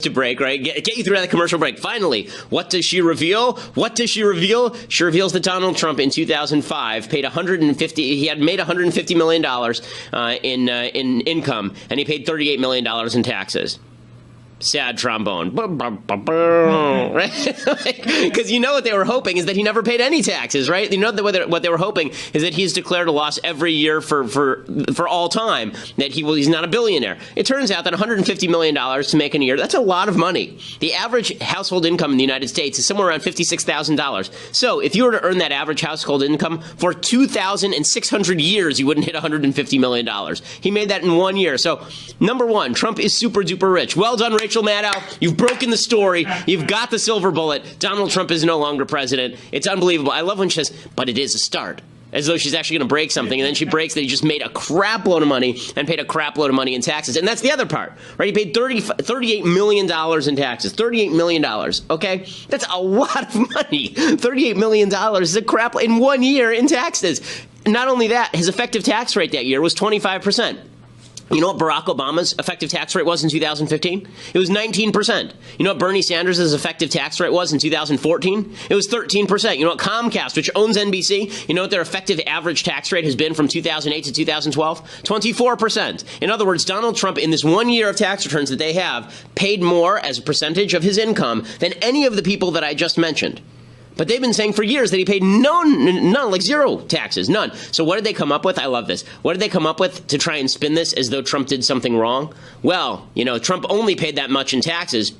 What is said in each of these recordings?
to break, right? Get you through that commercial break. Finally, what does she reveal? She reveals that Donald Trump in 2005 paid he had made $150 million in income, and he paid $38 million in taxes. Sad trombone. Right? Because you know what they were hoping is that he never paid any taxes, right? You know what they were hoping is that he's declared a loss every year for all time, that he's not a billionaire. It turns out that $150 million to make in a year, that's a lot of money. The average household income in the United States is somewhere around $56,000. So if you were to earn that average household income for 2,600 years, you wouldn't hit $150 million. He made that in 1 year. So, number one, Trump is super duper rich. Well done, Rachel Maddow. You've broken the story. You've got the silver bullet. Donald Trump is no longer president. It's unbelievable. I love when she says, but it is a start. As though she's actually going to break something, and then she breaks that he just made a crap load of money and paid a crap load of money in taxes. And that's the other part, right? He paid $38 million in taxes. $38 million, okay? That's a lot of money. $38 million is a crap in 1 year in taxes. Not only that, his effective tax rate that year was 25%. You know what Barack Obama's effective tax rate was in 2015? It was 19%. You know what Bernie Sanders' effective tax rate was in 2014? It was 13%. You know what Comcast, which owns NBC, you know what their effective average tax rate has been from 2008 to 2012? 24%. In other words, Donald Trump, in this 1 year of tax returns that they have, paid more as a percentage of his income than any of the people that I just mentioned. But they've been saying for years that he paid none, like zero taxes, none. So what did they come up with? I love this. What did they come up with to try and spin this as though Trump did something wrong? Well, you know, Trump only paid that much in taxes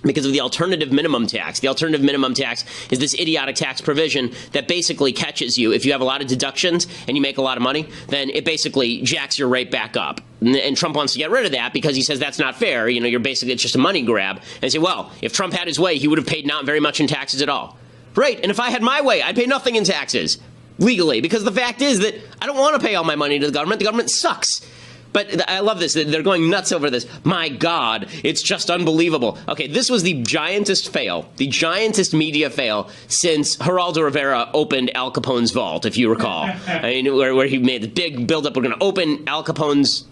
because of the alternative minimum tax. The alternative minimum tax is this idiotic tax provision that basically catches you. If you have a lot of deductions and you make a lot of money, then it basically jacks your rate back up. And Trump wants to get rid of that because he says that's not fair. You know, it's just a money grab. And say, well, if Trump had his way, he would have paid not very much in taxes at all. Right, and if I had my way, I'd pay nothing in taxes, legally, because the fact is that I don't want to pay all my money to the government. The government sucks. But I love this. They're going nuts over this. My God, it's just unbelievable. Okay, this was the giantest fail, the giantest media fail since Geraldo Rivera opened Al Capone's vault, if you recall. I mean, where he made the big buildup. We're going to open Al Capone's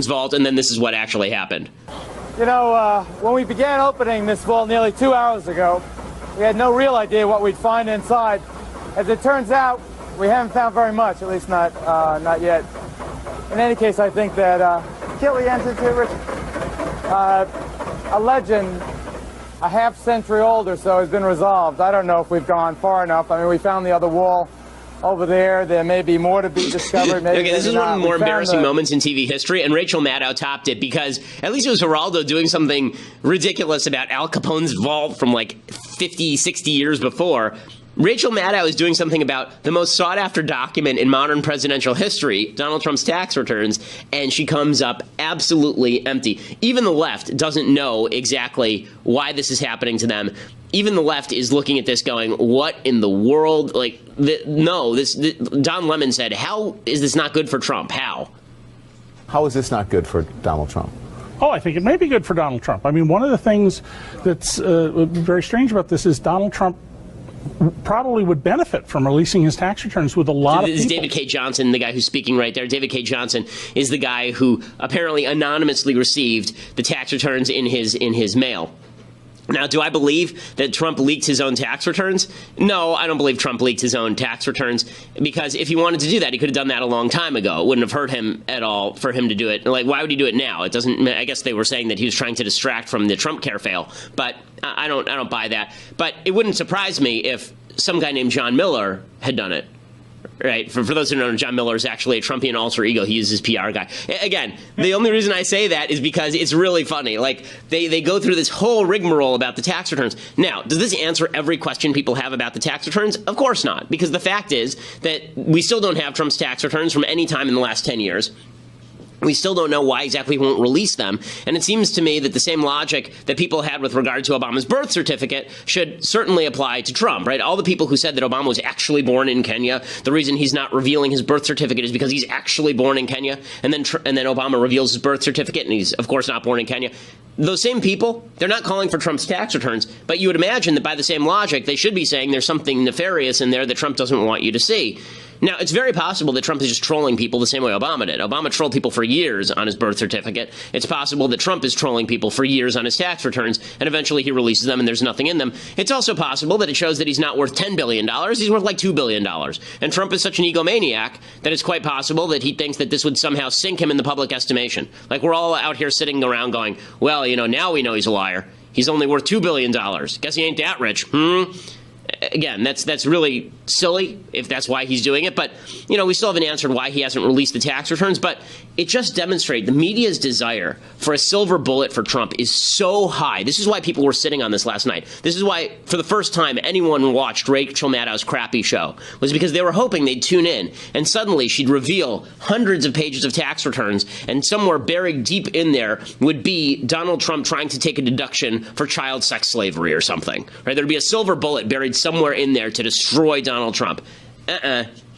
vault, and then this is what actually happened. You know, when we began opening this vault nearly 2 hours ago, we had no real idea what we'd find inside. As it turns out, we haven't found very much, at least not yet. In any case, I think that kill the entrance here, Rich. A legend, a half-century old or so, has been resolved. I don't know if we've gone far enough. I mean, we found the other wall over there. There may be more to be discovered. Maybe okay, this is one of the more embarrassing moments in TV history, and Rachel Maddow topped it because at least it was Geraldo doing something ridiculous about Al Capone's vault from like 50, 60 years before. Rachel Maddow is doing something about the most sought-after document in modern presidential history, Donald Trump's tax returns, and she comes up absolutely empty. Even the left doesn't know exactly why this is happening to them. Even the left is looking at this going, what in the world? Like, Don Lemon said, how is this not good for Trump? How? How is this not good for Donald Trump? Oh, I think it may be good for Donald Trump. I mean, one of the things that's very strange about this is Donald Trump probably would benefit from releasing his tax returns with a lot of people. This is David K. Johnson, the guy who's speaking right there. David K. Johnson is the guy who apparently anonymously received the tax returns in his mail. Now, do I believe that Trump leaked his own tax returns? No, I don't believe Trump leaked his own tax returns, because if he wanted to do that, he could have done that a long time ago. It wouldn't have hurt him at all for him to do it. Like, why would he do it now? It doesn't. I guess they were saying that he was trying to distract from the Trump care fail, but I don't buy that. But it wouldn't surprise me if some guy named John Miller had done it. Right. For those who don't know, John Miller is actually a Trumpian alter ego. He is his PR guy. Again, the only reason I say that is because it's really funny. Like, they go through this whole rigmarole about the tax returns. Now, does this answer every question people have about the tax returns? Of course not, because the fact is that we still don't have Trump's tax returns from any time in the last 10 years. We still don't know why exactly he won't release them. And it seems to me that the same logic that people had with regard to Obama's birth certificate should certainly apply to Trump, right? All the people who said that Obama was actually born in Kenya, the reason he's not revealing his birth certificate is because he's actually born in Kenya. And then Obama reveals his birth certificate, and he's, of course, not born in Kenya. Those same people, they're not calling for Trump's tax returns, but you would imagine that by the same logic, they should be saying there's something nefarious in there that Trump doesn't want you to see. Now, it's very possible that Trump is just trolling people the same way Obama did. Obama trolled people for years on his birth certificate. It's possible that Trump is trolling people for years on his tax returns, and eventually he releases them and there's nothing in them. It's also possible that it shows that he's not worth $10 billion. He's worth like $2 billion. And Trump is such an egomaniac that it's quite possible that he thinks that this would somehow sink him in the public estimation. Like, we're all out here sitting around going, well, now we know he's a liar. He's only worth $2 billion. Guess he ain't that rich. Again, that's really silly if that's why he's doing it. But, we still haven't answered why he hasn't released the tax returns. But it just demonstrates the media's desire for a silver bullet for Trump is so high. This is why people were sitting on this last night. This is why, for the first time, anyone watched Rachel Maddow's crappy show, was because they were hoping they'd tune in and suddenly she'd reveal hundreds of pages of tax returns, and somewhere buried deep in there would be Donald Trump trying to take a deduction for child sex slavery or something. Right? There'd be a silver bullet buried somewhere in there to destroy Donald Trump.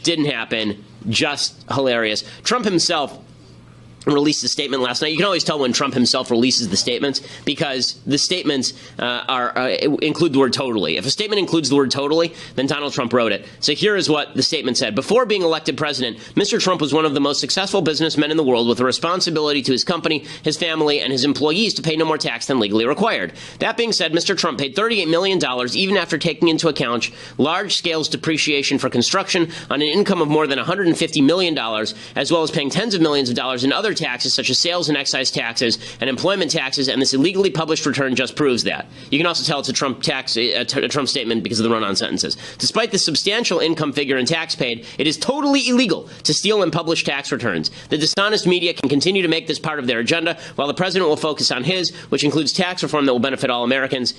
Didn't happen. Just hilarious. Trump himself released a statement last night. You can always tell when Trump himself releases the statements because the statements include the word totally. If a statement includes the word totally, then Donald Trump wrote it. So here is what the statement said. Before being elected president, Mr. Trump was one of the most successful businessmen in the world with a responsibility to his company, his family, and his employees to pay no more tax than legally required. That being said, Mr. Trump paid $38 million even after taking into account large-scale depreciation for construction on an income of more than $150 million, as well as paying tens of millions of dollars in other taxes such as sales and excise taxes and employment taxes, and this illegally published return just proves that. You can also tell it's a Trump statement because of the run-on sentences. Despite the substantial income figure and tax paid, it is totally illegal to steal and publish tax returns. The dishonest media can continue to make this part of their agenda, while the president will focus on his, which includes tax reform that will benefit all Americans.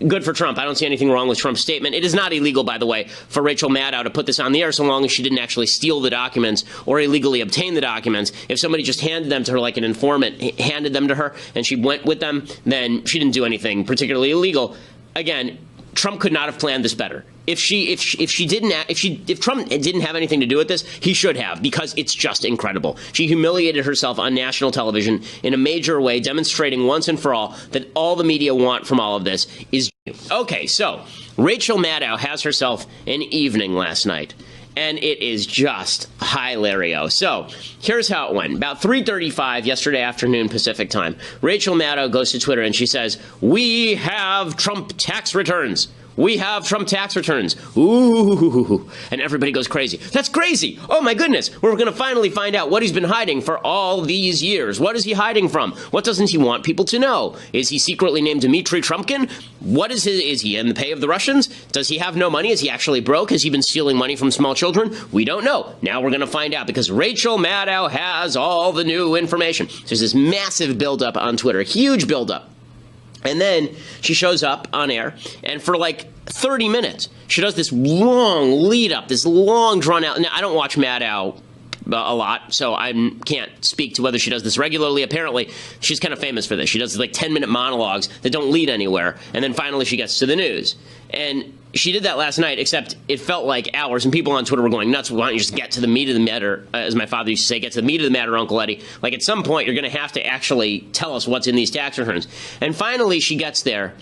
Good for Trump. I don't see anything wrong with Trump's statement. It is not illegal, by the way, for Rachel Maddow to put this on the air so long as she didn't actually steal the documents or illegally obtain the documents. If somebody just handed them to her like an informant, handed them to her, and she went with them, then she didn't do anything particularly illegal. Again, Trump could not have planned this better. If Trump didn't have anything to do with this, he should have, because it's just incredible. She humiliated herself on national television in a major way, demonstrating once and for all that all the media want from all of this is. Okay, so Rachel Maddow has herself an evening last night, and it is just hilario. So here's how it went. About 3:35 yesterday afternoon Pacific time, Rachel Maddow goes to Twitter and she says, "We have Trump tax returns. We have Trump tax returns. Ooh." And everybody goes crazy. That's crazy. Oh, my goodness. We're going to finally find out what he's been hiding for all these years. What is he hiding from? What doesn't he want people to know? Is he secretly named Dmitry Trumpkin? What is he in the pay of the Russians? Does he have no money? Is he actually broke? Has he been stealing money from small children? We don't know. Now we're going to find out because Rachel Maddow has all the new information. So there's this massive buildup on Twitter, huge buildup. And then she shows up on air, and for like 30 minutes, she does this long lead up, this long drawn out. Now, I don't watch Maddow a lot, so I can't speak to whether she does this regularly. Apparently, she's kind of famous for this. She does like 10-minute monologues that don't lead anywhere, and then finally she gets to the news. And she did that last night, except it felt like hours, and people on Twitter were going nuts. Why don't you just get to the meat of the matter, as my father used to say, get to the meat of the matter, Uncle Eddie. Like, at some point, you're going to have to actually tell us what's in these tax returns. And finally, she gets there,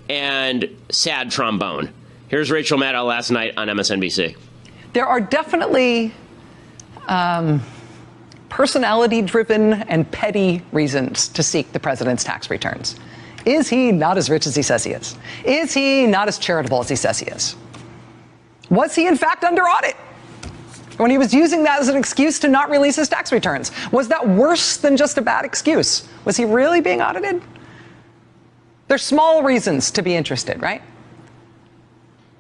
and sad trombone. Here's Rachel Maddow last night on MSNBC. There are definitely personality-driven and petty reasons to seek the president's tax returns. Is he not as rich as he says he is? Is he not as charitable as he says he is? Was he, in fact, under audit when he was using that as an excuse to not release his tax returns? Was that worse than just a bad excuse? Was he really being audited? There's small reasons to be interested, right?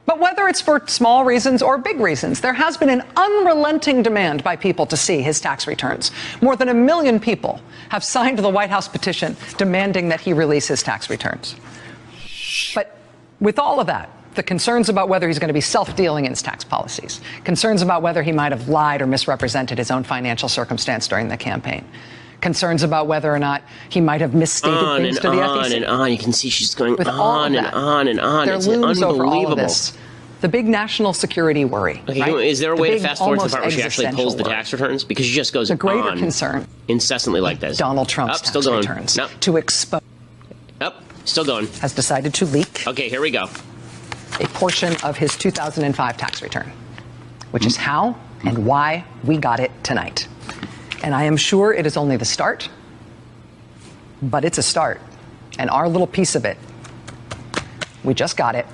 But whether it's for small reasons or big reasons, there has been an unrelenting demand by people to see his tax returns. More than 1 million people have signed the White House petition demanding that he release his tax returns. But with all of that, the concerns about whether he's going to be self-dealing in his tax policies, concerns about whether he might have lied or misrepresented his own financial circumstance during the campaign, concerns about whether or not he might have misstated things to the FEC. On and on. You can see she's going with on and on and on. There It's looms unbelievable. over all of this the big national security worry. Okay, right? Is there a way to fast forward to the part where she existential actually pulls the worry. tax returns? Because she just goes The greater on concern, incessantly like this. Donald Trump's still tax going. returns Nope. to expose. Still going. Has decided to leak Okay, here we go. a portion of his 2005 tax return, which is how and why we got it tonight. And I am sure it is only the start, but it's a start. And our little piece of it, we just got it.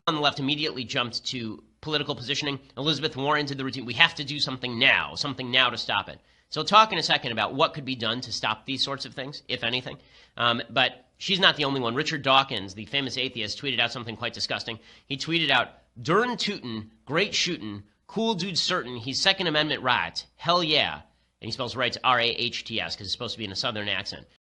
On the left immediately jumped to political positioning. Elizabeth Warren did the routine. We have to do something now to stop it. So we'll talk in a second about what could be done to stop these sorts of things, if anything. But she's not the only one. Richard Dawkins, the famous atheist, tweeted out something quite disgusting. He tweeted out, "Dern tootin', great shootin', cool dude certain, he's Second Amendment right. Hell yeah." And he spells rights R-A-H-T-S because it's supposed to be in a Southern accent.